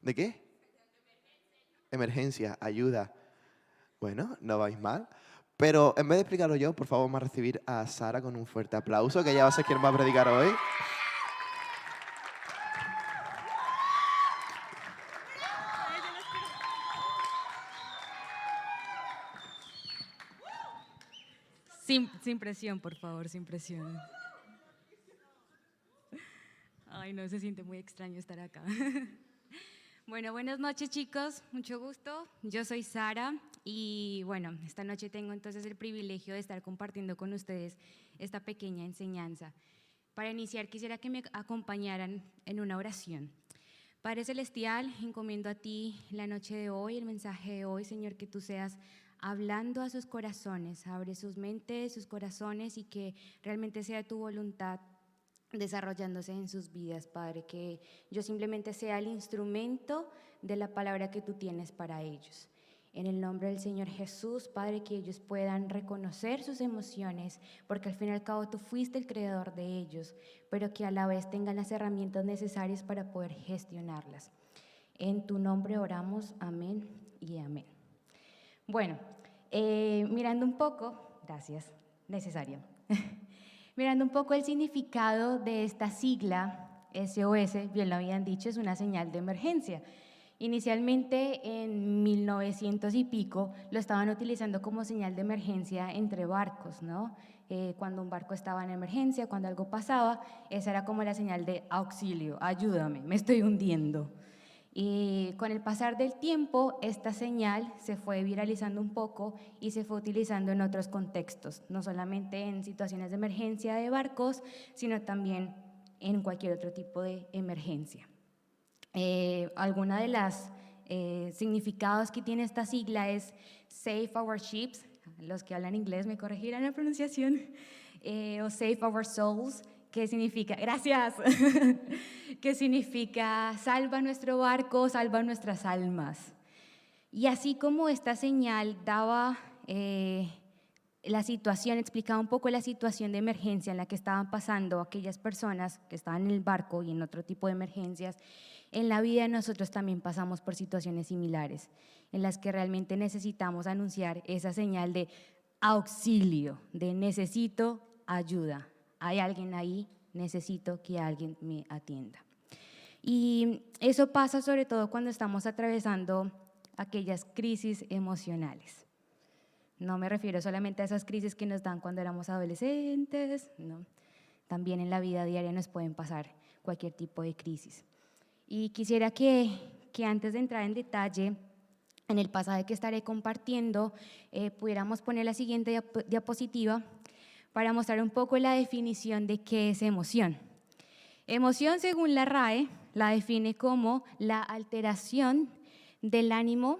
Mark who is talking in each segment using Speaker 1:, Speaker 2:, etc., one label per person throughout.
Speaker 1: ¿De qué? Emergencia, ayuda. Bueno, no vais mal. Pero en vez de explicarlo yo, por favor, vamos a recibir a Sara con un fuerte aplauso, que ella va a ser quien va a predicar hoy.
Speaker 2: Sin presión, por favor, sin presión. Ay, no, se siente muy extraño estar acá. Bueno, buenas noches, chicos, mucho gusto. Yo soy Sara y bueno, esta noche tengo entonces el privilegio de estar compartiendo con ustedes esta pequeña enseñanza. Para iniciar, quisiera que me acompañaran en una oración. Padre Celestial, encomiendo a ti la noche de hoy, el mensaje de hoy, Señor, que tú seas hablando a sus corazones, abre sus mentes, sus corazones y que realmente sea tu voluntad desarrollándose en sus vidas, Padre, que yo simplemente sea el instrumento de la palabra que tú tienes para ellos. En el nombre del Señor Jesús, Padre, que ellos puedan reconocer sus emociones, porque al fin y al cabo tú fuiste el creador de ellos, pero que a la vez tengan las herramientas necesarias para poder gestionarlas. En tu nombre oramos, amén y amén. Bueno, mirando un poco, gracias, necesario. Mirando un poco el significado de esta sigla, SOS, bien lo habían dicho, es una señal de emergencia. Inicialmente en 1900 y pico lo estaban utilizando como señal de emergencia entre barcos, ¿no? Cuando un barco estaba en emergencia, cuando algo pasaba, esa era como la señal de auxilio, ayúdame, me estoy hundiendo. Y con el pasar del tiempo, esta señal se fue viralizando un poco y se fue utilizando en otros contextos, no solamente en situaciones de emergencia de barcos, sino también en cualquier otro tipo de emergencia. Alguna de las significados que tiene esta sigla es Save Our Ships, los que hablan inglés me corregirán la pronunciación, o Save Our Souls, que significa, gracias, que significa salva nuestro barco, salva nuestras almas. Y así como esta señal daba la situación, explicaba un poco la situación de emergencia en la que estaban pasando aquellas personas que estaban en el barco y en otro tipo de emergencias, en la vida nosotros también pasamos por situaciones similares, en las que realmente necesitamos anunciar esa señal de auxilio, de necesito ayuda. Hay alguien ahí, necesito que alguien me atienda. Y eso pasa sobre todo cuando estamos atravesando aquellas crisis emocionales. No me refiero solamente a esas crisis que nos dan cuando éramos adolescentes, no. También en la vida diaria nos pueden pasar cualquier tipo de crisis. Y quisiera que antes de entrar en detalle en el pasaje que estaré compartiendo, pudiéramos poner la siguiente diapositiva para mostrar un poco la definición de qué es emoción. Emoción, según la RAE, la define como la alteración del ánimo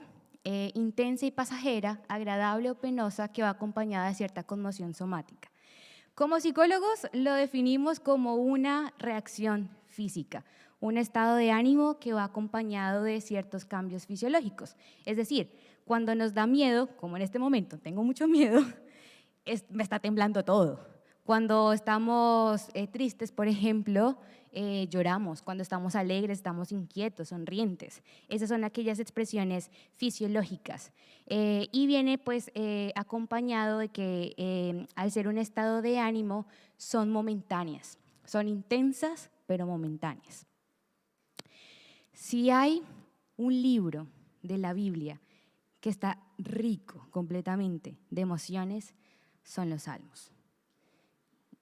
Speaker 2: intensa y pasajera, agradable o penosa, que va acompañada de cierta conmoción somática. Como psicólogos lo definimos como una reacción física, un estado de ánimo que va acompañado de ciertos cambios fisiológicos. Es decir, cuando nos da miedo, como en este momento tengo mucho miedo, me está temblando todo. Cuando estamos tristes, por ejemplo, lloramos. Cuando estamos alegres, estamos inquietos, sonrientes. Esas son aquellas expresiones fisiológicas. Y viene pues acompañado de que al ser un estado de ánimo son momentáneas, son intensas pero momentáneas. Si hay un libro de la Biblia que está rico completamente de emociones, son los Salmos.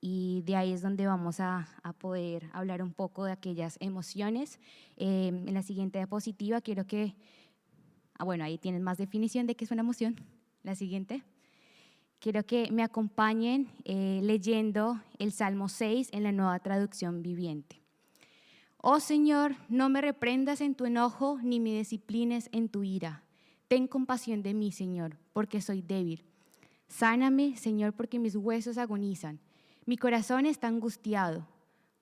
Speaker 2: Y de ahí es donde vamos a poder hablar un poco de aquellas emociones. En la siguiente diapositiva quiero que, bueno, ahí tienen más definición de qué es una emoción. La siguiente. Quiero que me acompañen leyendo el Salmo 6 en la Nueva Traducción Viviente. Oh Señor, no me reprendas en tu enojo, ni me disciplines en tu ira. Ten compasión de mí, Señor, porque soy débil. Sáname, Señor, porque mis huesos agonizan. Mi corazón está angustiado.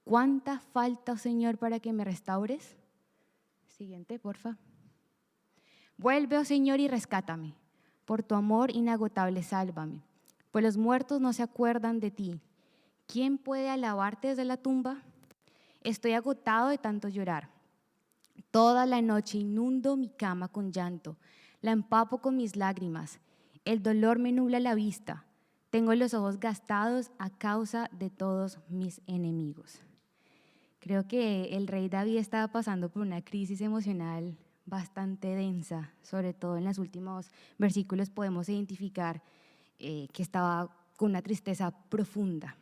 Speaker 2: ¿Cuánta falta, oh Señor, para que me restaures? Siguiente, porfa. Vuelve, oh Señor, y rescátame. Por tu amor inagotable, sálvame. Pues los muertos no se acuerdan de ti. ¿Quién puede alabarte desde la tumba? Estoy agotado de tanto llorar. Toda la noche inundo mi cama con llanto, la empapo con mis lágrimas. El dolor me nubla la vista. Tengo los ojos gastados a causa de todos mis enemigos. Creo que el rey David estaba pasando por una crisis emocional bastante densa, sobre todo en los últimos versículos podemos identificar que estaba con una tristeza profunda.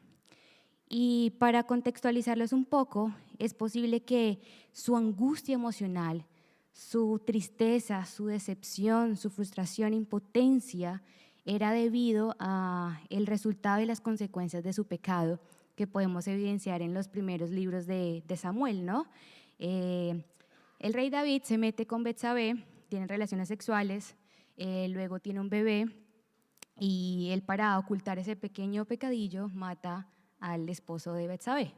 Speaker 2: Y para contextualizarlos un poco, es posible que su angustia emocional, su tristeza, su decepción, su frustración, impotencia, era debido a el resultado y las consecuencias de su pecado que podemos evidenciar en los primeros libros de Samuel, ¿no? El rey David se mete con Betsabé, tienen relaciones sexuales, luego tiene un bebé y él, para ocultar ese pequeño pecadillo, mata al esposo de Betsabé.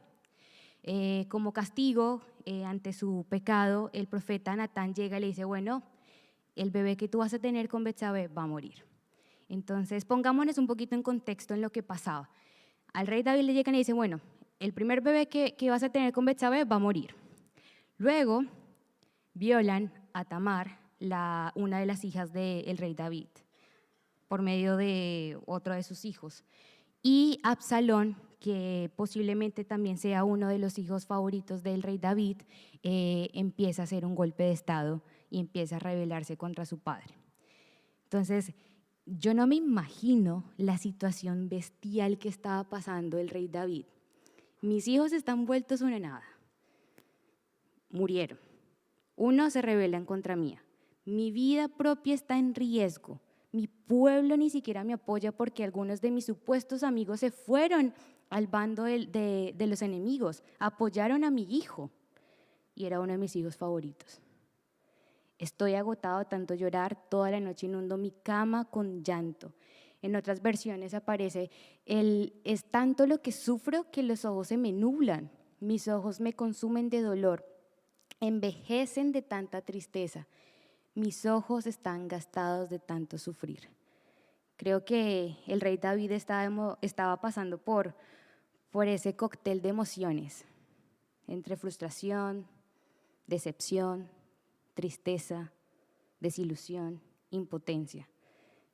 Speaker 2: Como castigo ante su pecado, el profeta Natán llega y le dice, bueno, el bebé que tú vas a tener con Betsabé va a morir. Entonces, pongámonos un poquito en contexto en lo que pasaba. Al rey David le llegan y le dicen, bueno, el primer bebé que vas a tener con Betsabé va a morir. Luego, violan a Tamar, una de las hijas del rey David, por medio de otro de sus hijos. Y Absalón, que posiblemente también sea uno de los hijos favoritos del rey David, empieza a hacer un golpe de estado y empieza a rebelarse contra su padre. Entonces, yo no me imagino la situación bestial que estaba pasando el rey David. Mis hijos están vueltos una nada. Murieron. Uno se rebela en contra mía. Mi vida propia está en riesgo. Mi pueblo ni siquiera me apoya porque algunos de mis supuestos amigos se fueron al bando de los enemigos, apoyaron a mi hijo y era uno de mis hijos favoritos. Estoy agotado de tanto llorar, toda la noche inundo mi cama con llanto. En otras versiones aparece, es tanto lo que sufro que los ojos se me nublan, mis ojos me consumen de dolor, envejecen de tanta tristeza. Mis ojos están gastados de tanto sufrir. Creo que el rey David estaba pasando por ese cóctel de emociones, entre frustración, decepción, tristeza, desilusión, impotencia.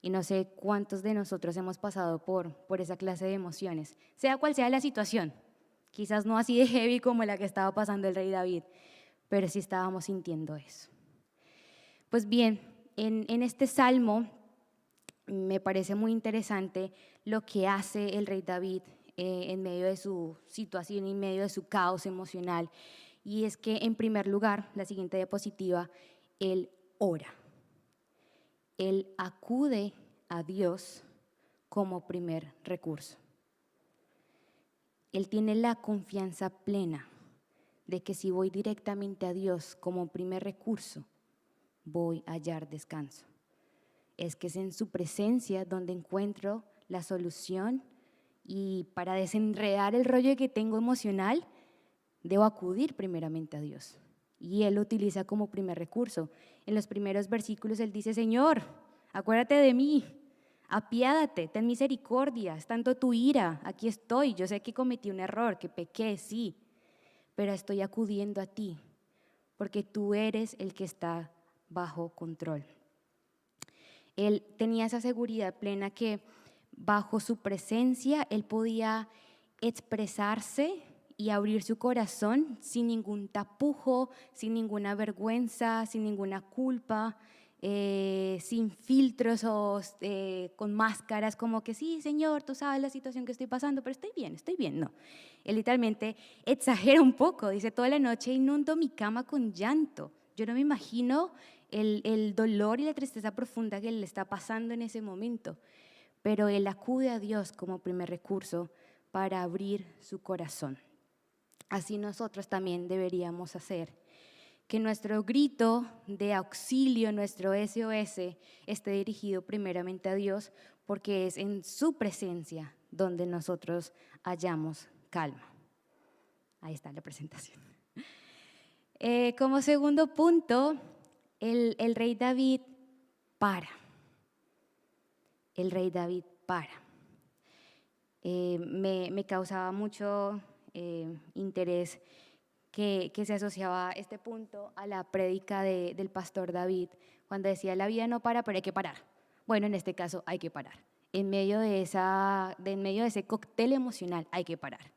Speaker 2: Y no sé cuántos de nosotros hemos pasado por esa clase de emociones, sea cual sea la situación. Quizás no así de heavy como la que estaba pasando el rey David, pero sí estábamos sintiendo eso. Pues bien, en este salmo me parece muy interesante lo que hace el rey David en medio de su situación, en medio de su caos emocional. Y es que, en primer lugar, la siguiente diapositiva, él ora. Él acude a Dios como primer recurso. Él tiene la confianza plena de que si voy directamente a Dios como primer recurso, voy a hallar descanso. Es que es en su presencia donde encuentro la solución y para desenredar el rollo que tengo emocional, debo acudir primeramente a Dios. Y Él lo utiliza como primer recurso. En los primeros versículos Él dice, Señor, acuérdate de mí, apiádate, ten misericordia, es tanto tu ira, aquí estoy. Yo sé que cometí un error, que pequé, sí, pero estoy acudiendo a ti, porque tú eres el que está bajo control. Él tenía esa seguridad plena que bajo su presencia él podía expresarse y abrir su corazón sin ningún tapujo, sin ninguna vergüenza, sin ninguna culpa, sin filtros o con máscaras como que sí, Señor, tú sabes la situación que estoy pasando, pero estoy bien, no. Él literalmente exagera un poco, dice, toda la noche inundo mi cama con llanto. Yo no me imagino el dolor y la tristeza profunda que él está pasando en ese momento, pero él acude a Dios como primer recurso para abrir su corazón. Así nosotros también deberíamos hacer. Que nuestro grito de auxilio, nuestro SOS, esté dirigido primeramente a Dios, porque es en su presencia donde nosotros hallamos calma. Ahí está la presentación. Como segundo punto, el rey David para. El rey David para. Me causaba mucho interés que se asociaba este punto a la prédica del pastor David, cuando decía la vida no para, pero hay que parar. Bueno, en este caso hay que parar. En medio de ese cóctel emocional hay que parar.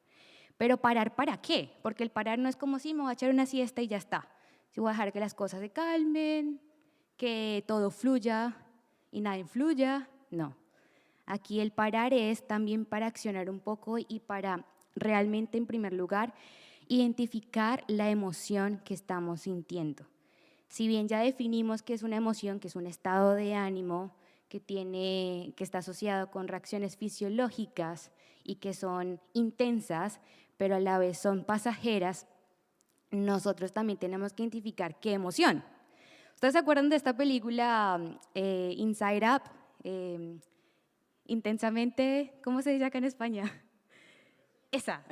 Speaker 2: Pero ¿parar para qué? Porque el parar no es como si me voy a echar una siesta y ya está. Si voy a dejar que las cosas se calmen, que todo fluya y nada influya, no. Aquí el parar es también para accionar un poco y para realmente, en primer lugar, identificar la emoción que estamos sintiendo. Si bien ya definimos que es una emoción, que es un estado de ánimo, que está asociado con reacciones fisiológicas y que son intensas, pero a la vez son pasajeras, nosotros también tenemos que identificar qué emoción. ¿Ustedes se acuerdan de esta película Inside Up? Intensamente, ¿cómo se dice acá en España? Esa.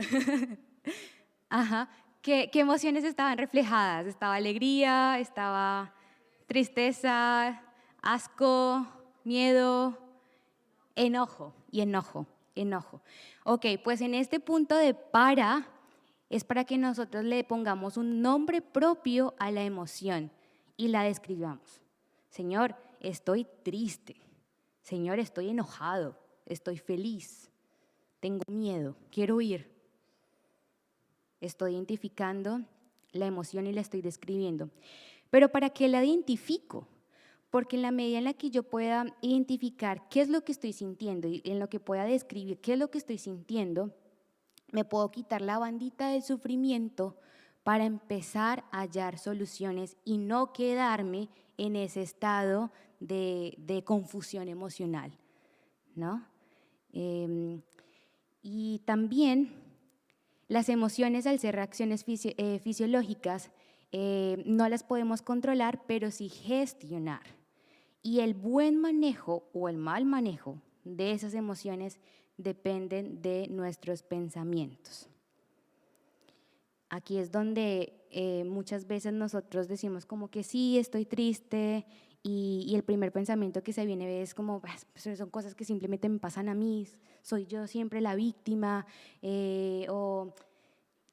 Speaker 2: Ajá. ¿Qué emociones estaban reflejadas? Estaba alegría, estaba tristeza, asco, miedo, enojo. Ok, pues en este punto de para es para que nosotros le pongamos un nombre propio a la emoción y la describamos. Señor, estoy triste. Señor, estoy enojado. Estoy feliz. Tengo miedo. Quiero huir. Estoy identificando la emoción y la estoy describiendo. ¿Pero para qué la identifico? Porque en la medida en la que yo pueda identificar qué es lo que estoy sintiendo y en lo que pueda describir qué es lo que estoy sintiendo, me puedo quitar la bandita del sufrimiento para empezar a hallar soluciones y no quedarme en ese estado de confusión emocional, ¿no? Y también las emociones, al ser reacciones fisiológicas, no las podemos controlar, pero sí gestionar. Y el buen manejo o el mal manejo de esas emociones dependen de nuestros pensamientos. Aquí es donde muchas veces nosotros decimos como que sí, estoy triste, y el primer pensamiento que se viene es como, pues son cosas que simplemente me pasan a mí, soy yo siempre la víctima, o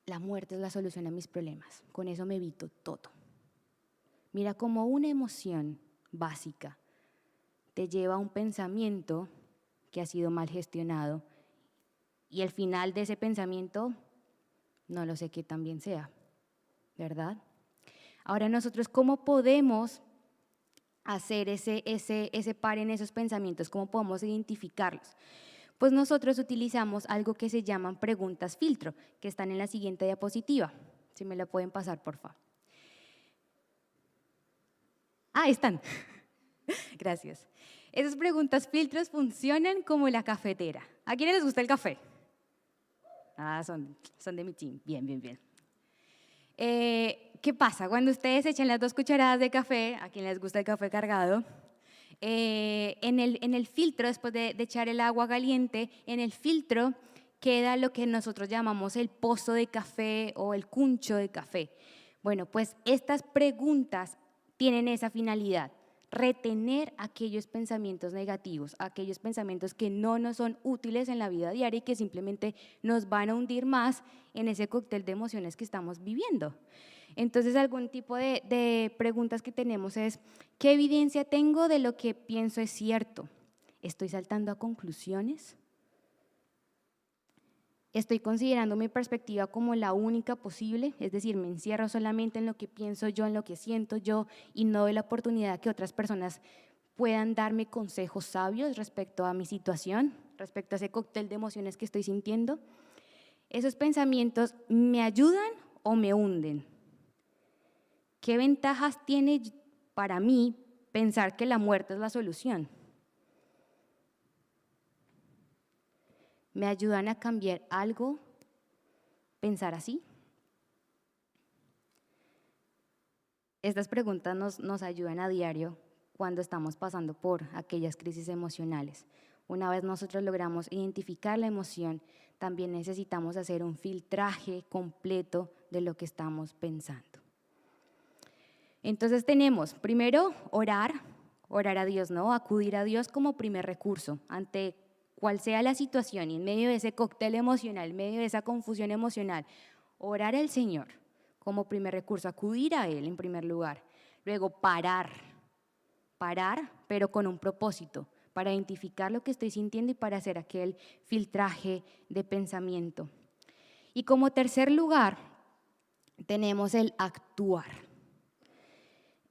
Speaker 2: la muerte es la solución a mis problemas, con eso me evito todo. Mira cómo una emoción básica te lleva a un pensamiento que ha sido mal gestionado y el final de ese pensamiento no lo sé qué también sea, ¿verdad? Ahora nosotros, ¿cómo podemos hacer ese par en esos pensamientos? ¿Cómo podemos identificarlos? Pues nosotros utilizamos algo que se llaman preguntas filtro, que están en la siguiente diapositiva. Si me la pueden pasar, por favor. Ah, están. Gracias. Esas preguntas filtros funcionan como la cafetera. ¿A quiénes les gusta el café? Ah, son de mi team. Bien. ¿Qué pasa? Cuando ustedes echan las 2 cucharadas de café, a quien les gusta el café cargado, en el filtro, después de echar el agua caliente, en el filtro queda lo que nosotros llamamos el pozo de café o el cuncho de café. Bueno, pues estas preguntas tienen esa finalidad: retener aquellos pensamientos negativos, aquellos pensamientos que no nos son útiles en la vida diaria y que simplemente nos van a hundir más en ese cóctel de emociones que estamos viviendo. Entonces, algún tipo de preguntas que tenemos es: ¿qué evidencia tengo de lo que pienso es cierto? ¿Estoy saltando a conclusiones? ¿Estoy considerando mi perspectiva como la única posible? Es decir, me encierro solamente en lo que pienso yo, en lo que siento yo, y no doy la oportunidad que otras personas puedan darme consejos sabios respecto a mi situación, respecto a ese cóctel de emociones que estoy sintiendo. ¿Esos pensamientos me ayudan o me hunden? ¿Qué ventajas tiene para mí pensar que la muerte es la solución? ¿Me ayudan a cambiar algo pensar así? Estas preguntas nos ayudan a diario cuando estamos pasando por aquellas crisis emocionales. Una vez nosotros logramos identificar la emoción, también necesitamos hacer un filtraje completo de lo que estamos pensando. Entonces tenemos, primero, orar a Dios, ¿no? Acudir a Dios como primer recurso ante cual sea la situación, y en medio de ese cóctel emocional, en medio de esa confusión emocional, orar al Señor como primer recurso, acudir a Él en primer lugar. Luego parar, pero con un propósito, para identificar lo que estoy sintiendo y para hacer aquel filtraje de pensamiento. Y como tercer lugar, tenemos el actuar.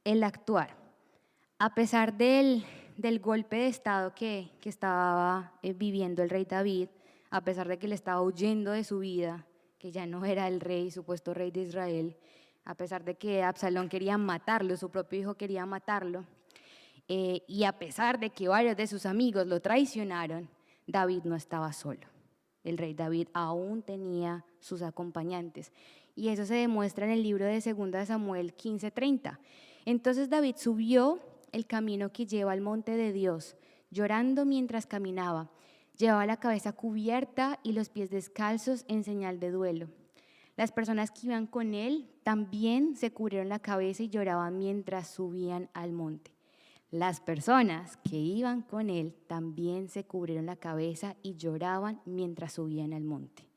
Speaker 2: El actuar. A pesar del golpe de estado que estaba viviendo el rey David, a pesar de que le estaba huyendo de su vida, que ya no era el rey, supuesto rey de Israel, a pesar de que Absalón quería matarlo, su propio hijo quería matarlo, y a pesar de que varios de sus amigos lo traicionaron, David no estaba solo. El rey David aún tenía sus acompañantes. Y eso se demuestra en el libro de 2 Samuel 15:30. Entonces David subió el camino que lleva al monte de Dios, llorando mientras caminaba. Llevaba la cabeza cubierta y los pies descalzos en señal de duelo. Las personas que iban con él también se cubrieron la cabeza y lloraban mientras subían al monte. Las personas que iban con él también se cubrieron la cabeza y lloraban mientras subían al monte.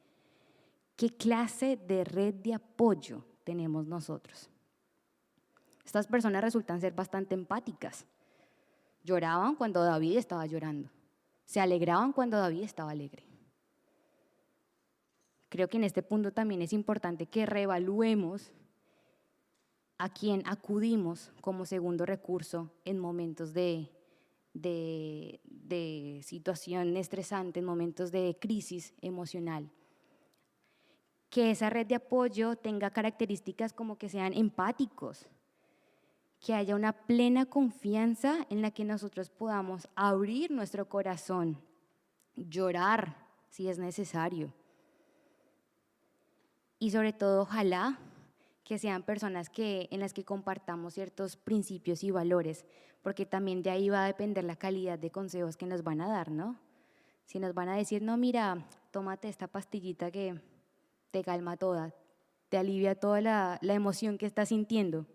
Speaker 2: ¿Qué clase de red de apoyo tenemos nosotros? Estas personas resultan ser bastante empáticas. Lloraban cuando David estaba llorando. Se alegraban cuando David estaba alegre. Creo que en este punto también es importante que reevaluemos a quién acudimos como segundo recurso en momentos de situación estresante, en momentos de crisis emocional. Que esa red de apoyo tenga características como que sean empáticos, que haya una plena confianza en la que nosotros podamos abrir nuestro corazón, llorar si es necesario. Y sobre todo, ojalá que sean personas en las que compartamos ciertos principios y valores, porque también de ahí va a depender la calidad de consejos que nos van a dar, ¿no? Si nos van a decir, no, mira, tómate esta pastillita que te calma toda, te alivia toda la emoción que estás sintiendo.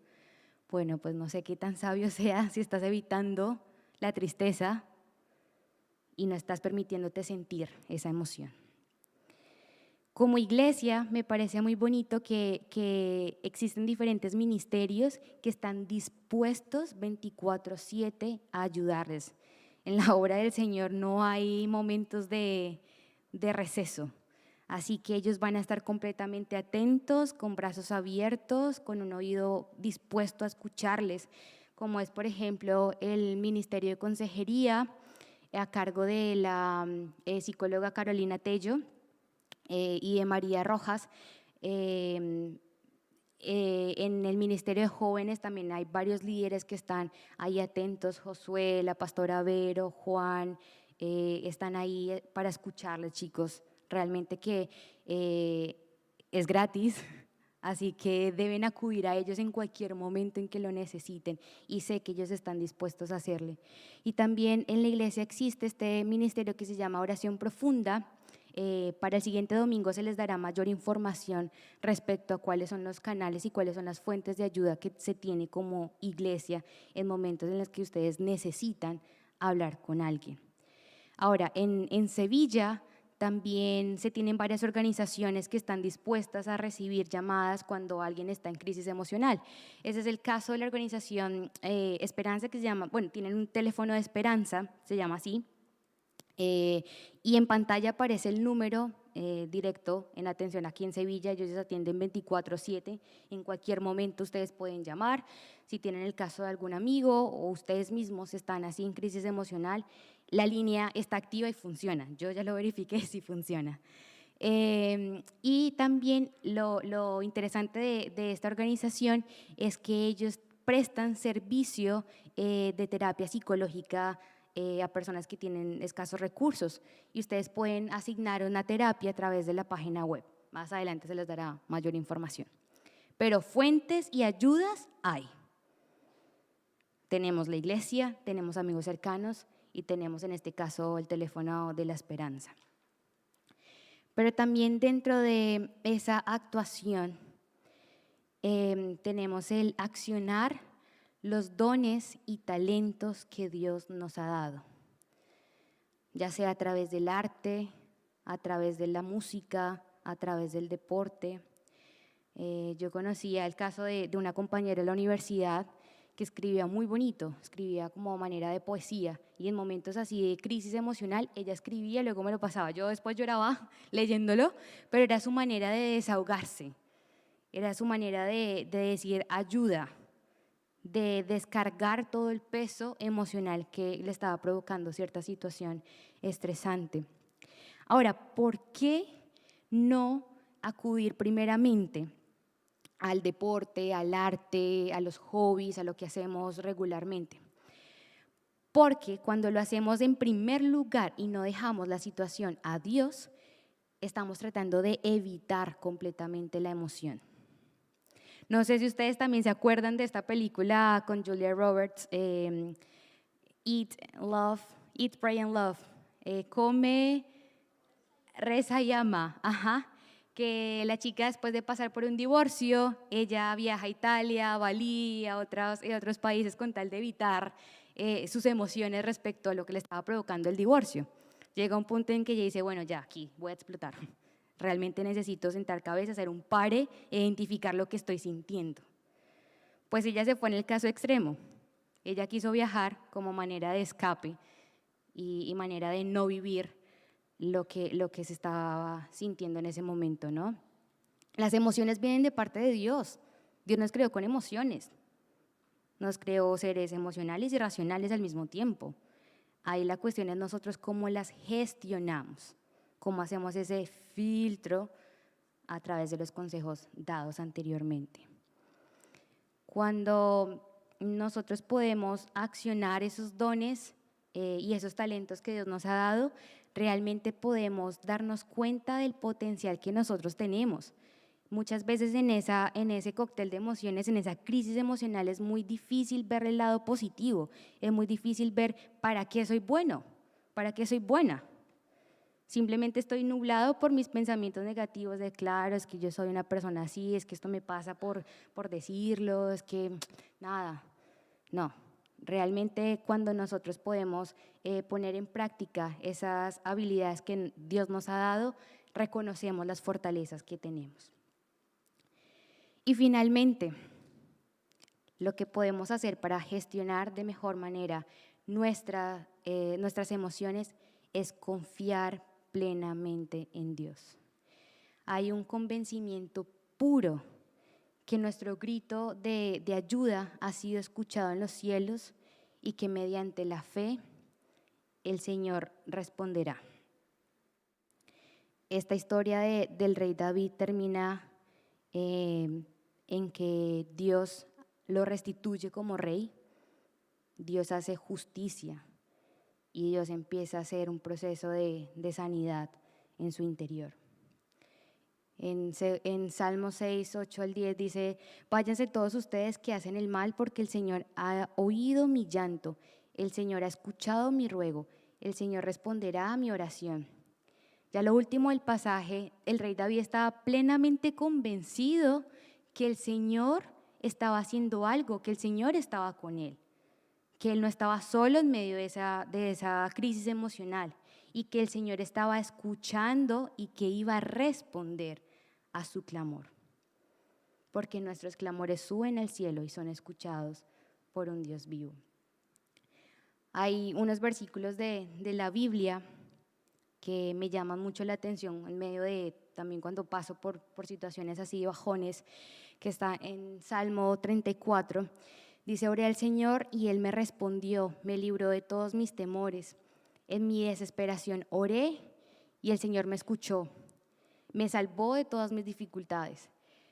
Speaker 2: Bueno, pues no sé qué tan sabio sea si estás evitando la tristeza y no estás permitiéndote sentir esa emoción. Como iglesia, me parece muy bonito que existen diferentes ministerios que están dispuestos 24/7 a ayudarles. En la obra del Señor no hay momentos de receso. Así que ellos van a estar completamente atentos, con brazos abiertos, con un oído dispuesto a escucharles, como es, por ejemplo, el Ministerio de Consejería a cargo de la psicóloga Carolina Tello y de María Rojas. En el Ministerio de Jóvenes también hay varios líderes que están ahí atentos, Josué, la pastora Vero, Juan, están ahí para escucharles, chicos. Realmente que es gratis, así que deben acudir a ellos en cualquier momento en que lo necesiten y sé que ellos están dispuestos a hacerle. Y también en la iglesia existe este ministerio que se llama Oración Profunda. Para el siguiente domingo se les dará mayor información respecto a cuáles son los canales y cuáles son las fuentes de ayuda que se tiene como iglesia en momentos en los que ustedes necesitan hablar con alguien. Ahora, en Sevilla también se tienen varias organizaciones que están dispuestas a recibir llamadas cuando alguien está en crisis emocional. Ese es el caso de la organización Esperanza, que se llama, bueno, tienen un teléfono de Esperanza, se llama así, y en pantalla aparece el número directo en atención aquí en Sevilla. Ellos atienden 24/7, en cualquier momento ustedes pueden llamar. Si tienen el caso de algún amigo o ustedes mismos están así en crisis emocional, la línea está activa y funciona. Yo ya lo verifiqué, sí funciona. Y también lo interesante de esta organización es que ellos prestan servicio de terapia psicológica a personas que tienen escasos recursos y ustedes pueden asignar una terapia a través de la página web. Más adelante se les dará mayor información. Pero fuentes y ayudas hay. Tenemos la iglesia, tenemos amigos cercanos y tenemos en este caso el teléfono de la Esperanza. Pero también dentro de esa actuación tenemos el accionar los dones y talentos que Dios nos ha dado, ya sea a través del arte, a través de la música, a través del deporte. Yo conocía el caso de una compañera de la universidad que escribía muy bonito, escribía como manera de poesía, y en momentos así de crisis emocional, ella escribía y luego me lo pasaba. Yo después lloraba leyéndolo, pero era su manera de desahogarse, era su manera de decir ayuda, de descargar todo el peso emocional que le estaba provocando cierta situación estresante. Ahora, ¿por qué no acudir primeramente al deporte, al arte, a los hobbies, a lo que hacemos regularmente? Porque cuando lo hacemos en primer lugar y no dejamos la situación a Dios, estamos tratando de evitar completamente la emoción. No sé si ustedes también se acuerdan de esta película con Julia Roberts, Eat, Love, Eat, Pray and Love. Come, reza y ama. Ajá. Que la chica, después de pasar por un divorcio, ella viaja a Italia, a Bali, a otros países con tal de evitar sus emociones respecto a lo que le estaba provocando el divorcio. Llega un punto en que ella dice, bueno, ya aquí voy a explotar. Realmente necesito sentar cabeza, hacer un pare e identificar lo que estoy sintiendo. Pues ella se fue en el caso extremo. Ella quiso viajar como manera de escape y manera de no vivir lo que se estaba sintiendo en ese momento, ¿no? Las emociones vienen de parte de Dios. Dios nos creó con emociones. Nos creó seres emocionales y racionales al mismo tiempo. Ahí la cuestión es nosotros cómo las gestionamos, cómo hacemos ese filtro a través de los consejos dados anteriormente. Cuando nosotros podemos accionar esos dones y esos talentos que Dios nos ha dado, realmente podemos darnos cuenta del potencial que nosotros tenemos. Muchas veces en ese cóctel de emociones, en esa crisis emocional, es muy difícil ver el lado positivo, es muy difícil ver para qué soy bueno, para qué soy buena. Simplemente estoy nublado por mis pensamientos negativos de, claro, es que yo soy una persona así, es que esto me pasa por decirlo, es que nada. No, realmente cuando nosotros podemos poner en práctica esas habilidades que Dios nos ha dado, reconocemos las fortalezas que tenemos. Y finalmente, lo que podemos hacer para gestionar de mejor manera nuestras emociones es confiar plenamente en Dios. Hay un convencimiento puro que nuestro grito de ayuda ha sido escuchado en los cielos y que mediante la fe el Señor responderá. Esta historia del rey David termina en que Dios lo restituye como rey, Dios hace justicia y Dios empieza a hacer un proceso de sanidad en su interior. En Salmo 6, 8 al 10 dice, váyanse todos ustedes que hacen el mal porque el Señor ha oído mi llanto, el Señor ha escuchado mi ruego, el Señor responderá a mi oración. Ya lo último del pasaje, el rey David estaba plenamente convencido que el Señor estaba haciendo algo, que el Señor estaba con él, que él no estaba solo en medio de esa crisis emocional y que el Señor estaba escuchando y que iba a responder a su clamor. Porque nuestros clamores suben al cielo y son escuchados por un Dios vivo. Hay unos versículos de la Biblia que me llaman mucho la atención en medio de, también cuando paso por situaciones así de bajones, que está en Salmo 34. Dice, oré al Señor y Él me respondió, me libró de todos mis temores. En mi desesperación oré y el Señor me escuchó, me salvó de todas mis dificultades.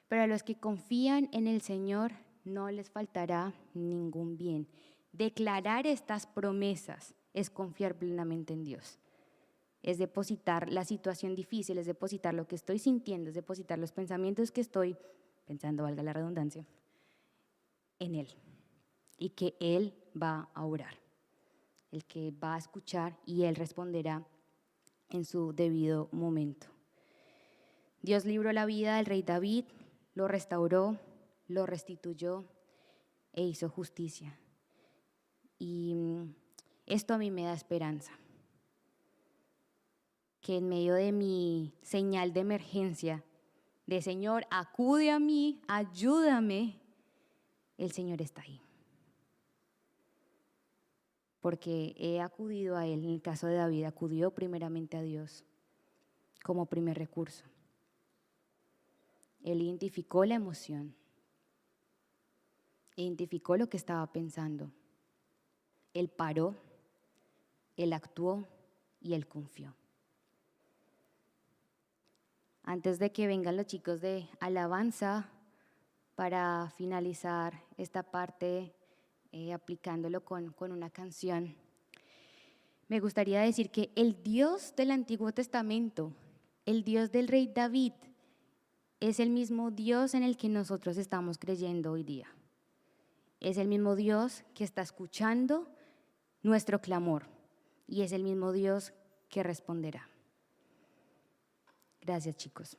Speaker 2: Pero a los que confían en el Señor no les faltará ningún bien. Declarar estas promesas es confiar plenamente en Dios. Es depositar la situación difícil, es depositar lo que estoy sintiendo, es depositar los pensamientos que estoy pensando, valga la redundancia, en Él. Y que Él va a orar, el que va a escuchar y Él responderá en su debido momento. Dios libró la vida del rey David, lo restauró, lo restituyó e hizo justicia. Y esto a mí me da esperanza, que en medio de mi señal de emergencia de Señor, acude a mí, ayúdame, el Señor está ahí. Porque he acudido a Él, en el caso de David, acudió primeramente a Dios como primer recurso. Él identificó la emoción, identificó lo que estaba pensando. Él paró, Él actuó y Él confió. Antes de que vengan los chicos de alabanza para finalizar esta parte aplicándolo con una canción, me gustaría decir que el Dios del Antiguo Testamento, el Dios del rey David, es el mismo Dios en el que nosotros estamos creyendo hoy día. Es el mismo Dios que está escuchando nuestro clamor y es el mismo Dios que responderá. Gracias, chicos.